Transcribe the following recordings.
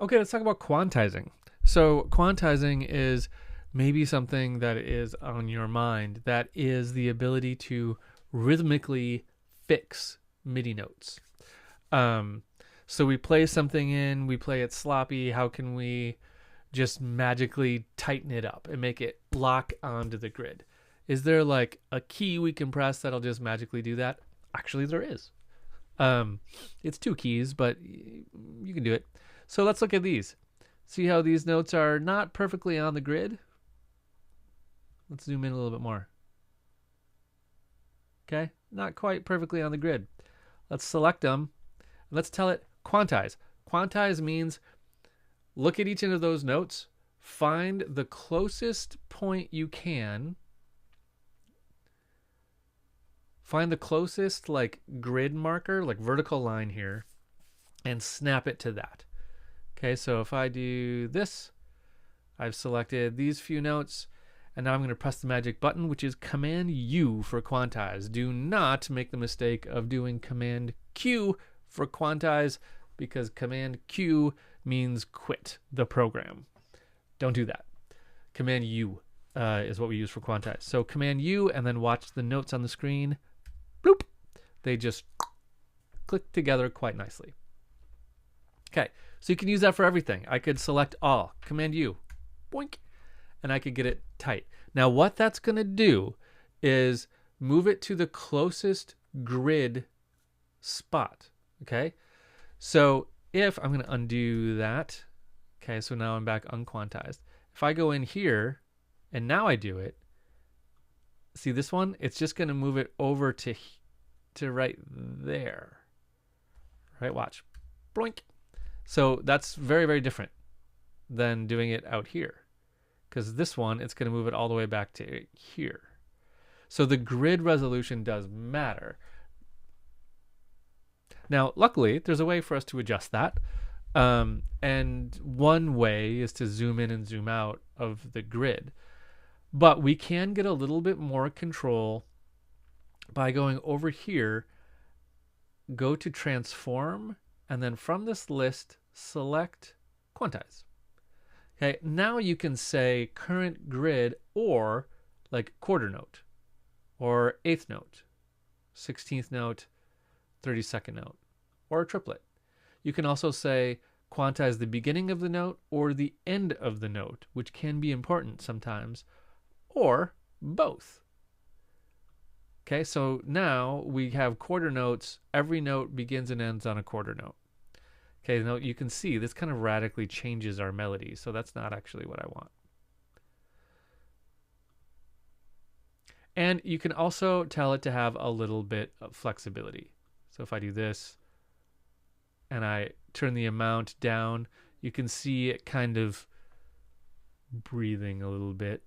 Okay, let's talk about quantizing. So quantizing is maybe something that is on your mind. That is the ability to rhythmically fix MIDI notes. Um, so we play something in, we play it sloppy. How can we just magically tighten it up and make it lock onto the grid? Is there like a key we can press that'll just magically do that? Actually, there is. It's two keys, but you can do it. So let's look at these. See how these notes are not perfectly on the grid? Let's zoom in a little bit more. Okay, not quite perfectly on the grid. Let's select them. Let's tell it quantize. Quantize means look at each of those notes, find the closest point you can, find the closest like grid marker, like vertical line here, and snap it to that. Okay, so if I do this, I've selected these few notes, and now I'm going to press the magic button, which is Command U for quantize. Do not make the mistake of doing Command Q for quantize, because Command Q means quit the program. Don't do that. Command U is what we use for quantize. So Command U, and then watch the notes on the screen. Bloop. They just click together quite nicely. Okay, so you can use that for everything. I could select all, Command U, boink, and I could get it tight. Now what that's going to do is move it to the closest grid spot, okay? So if I'm going to undo that, okay, so now I'm back unquantized. If I go in here and now I do it, see this one? It's just going to move it over to right there. Right, watch. Bloink. So that's very, very different than doing it out here. Because this one, it's going to move it all the way back to here. So the grid resolution does matter. Now, luckily, there's a way for us to adjust that. And one way is to zoom in and zoom out of the grid. But we can get a little bit more control by going over here, go to transform, and then from this list, select quantize. Okay, now you can say current grid or like quarter note or eighth note, 16th note, 32nd note, or a triplet. You can also say quantize the beginning of the note or the end of the note, which can be important sometimes, or both. Okay, so now we have quarter notes. Every note begins and ends on a quarter note. Okay, now you can see this kind of radically changes our melody, so that's not actually what I want. And you can also tell it to have a little bit of flexibility. So if I do this and I turn the amount down, you can see it kind of breathing a little bit.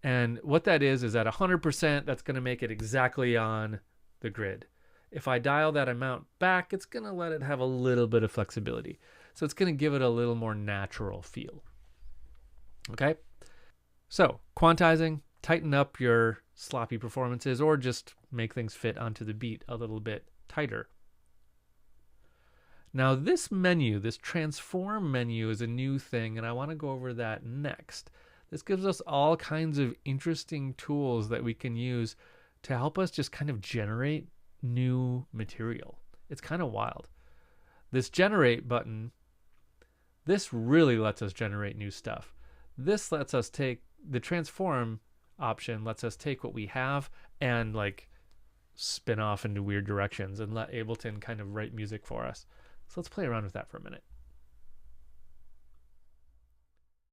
And what that is at 100%, that's going to make it exactly on the grid. If I dial that amount back, it's going to let it have a little bit of flexibility. So it's going to give it a little more natural feel. Okay? So, quantizing, tighten up your sloppy performances or just make things fit onto the beat a little bit tighter. Now this menu, this transform menu, is a new thing, and I want to go over that next. This gives us all kinds of interesting tools that we can use to help us just kind of generate new material. It's kind of wild. This generate button, this really lets us generate new stuff. This lets us take the transform option, lets us take what we have and like spin off into weird directions and let Ableton kind of write music for us. So let's play around with that for a minute.